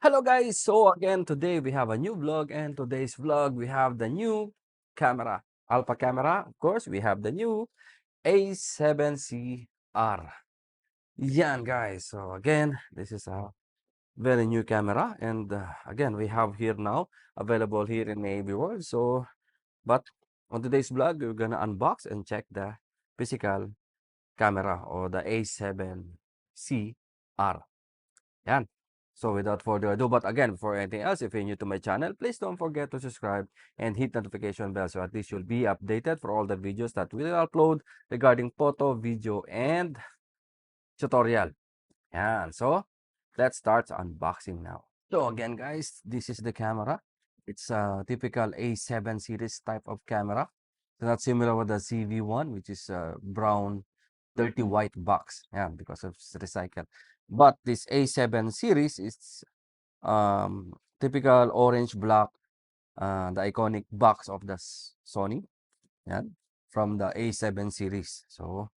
Hello guys, so again today we have a new vlog, and today's vlog we have the new camera, Alpha camera. Of course, we have the new A7C R. Yan guys, so again this is a very new camera, and again we have here now available here in AB World. But on today's vlog we're gonna unbox and check the physical camera or the A7C R. Yan. So without further ado, but again, before anything else, if you're new to my channel, please don't forget to subscribe and hit notification bell so at least you'll be updated for all the videos that we'll upload regarding photo, video, and tutorial. Yan. So let's start unboxing now. So again, guys, this is the camera. It's a typical A7 series type of camera. So not similar with the CV1, which is a brown, dirty white box. Yeah, because of it's recycled. But this A7 series is typical orange black, the iconic box of the Sony. Yeah, from the A7 series. So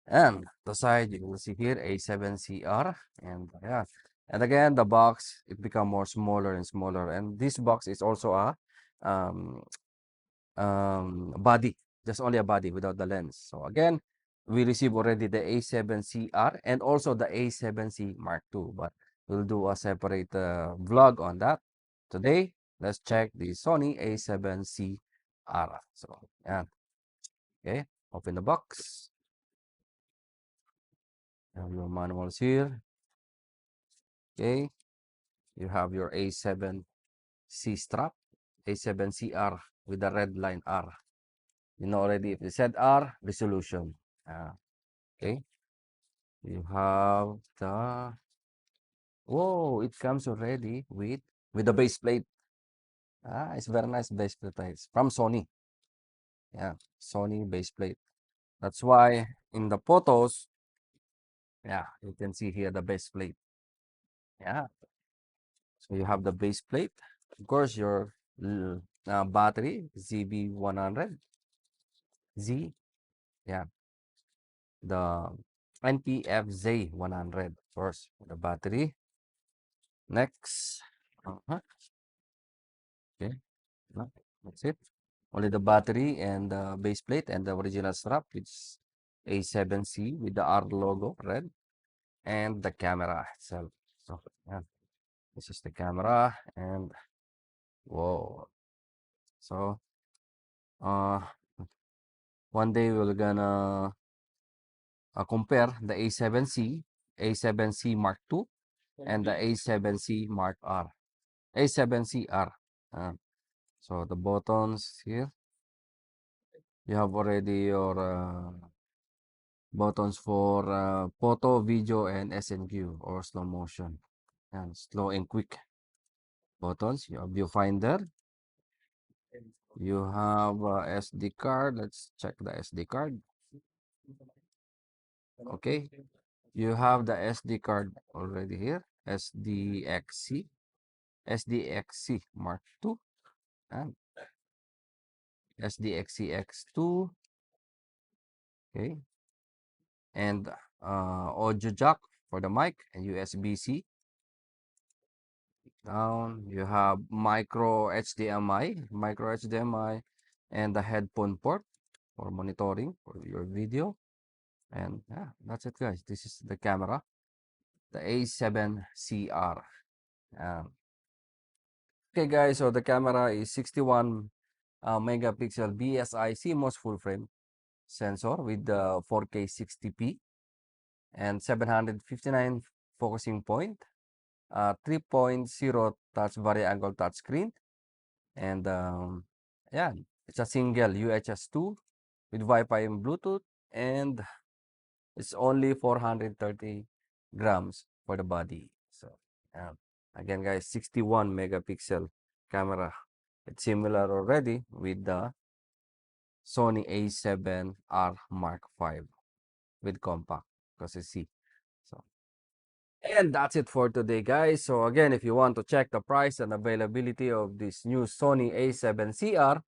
and the side you will see here A7CR, and yeah, and again the box it become more smaller and smaller, and this box is also a um body, just only a body without the lens. So again, we receive already the A7CR and also the A7C Mark II, but we'll do a separate vlog on that today. Let's check the Sony A7CR. So yeah, okay, open the box. You have your manuals here. Okay, you have your A7C strap, A7CR with the red line R. You know already if it said R, resolution. Okay, you have the, whoa, it comes already with the base plate. It's very nice base plate. It's from Sony. Yeah, Sony base plate. That's why in the photos, yeah, you can see here the base plate. Yeah, so you have the base plate. Of course, your battery ZB100 Z. Yeah, the NPFZ100. Of course, the battery. Next, okay, no, that's it. Only the battery and the base plate and the original strap, which is A7C with the R logo red, and the camera itself. So yeah, this is the camera, and whoa. So uh one day we're gonna compare the A7C Mark II and the A7C Mark R. A7CR. So the buttons here, you have already your buttons for photo, video, and SNQ or slow motion. And slow and quick buttons. You have viewfinder. You have SD card. Let's check the SD card. Okay. You have the SD card already here. SDXC Mark II, and SDXC X2. Okay. And audio jack for the mic and USB-C. Down, you have micro HDMI, and the headphone port for monitoring for your video. And yeah, that's it, guys. This is the camera, the A7CR. Okay, guys, so the camera is 61 megapixel BSI CMOS full frame sensor with the 4K 60p and 759 focusing point, 3.0 touch variangle touch screen, and yeah, it's a single UHS-2 with Wi-Fi and Bluetooth, and it's only 430 grams for the body. So yeah, again, guys, 61 megapixel camera. It's similar already with the Sony A7R Mark V with compact, because you see. So, and that's it for today, guys. So again, if you want to check the price and availability of this new Sony A7CR,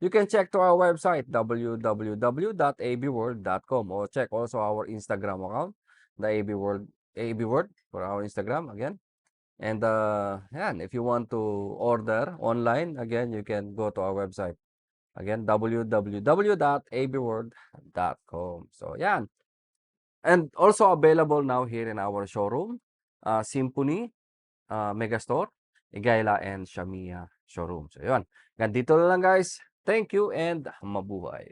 you can check to our website www.abworld.com, or check also our Instagram account, the AB World for our Instagram again. And yan, if you want to order online, again, you can go to our website. Again, www.abworld.com. So yan. And also available now here in our showroom, Symphony, Megastore, Igayla, and Shamia showroom. So yun. Ganito na lang guys. Thank you and mabuhay.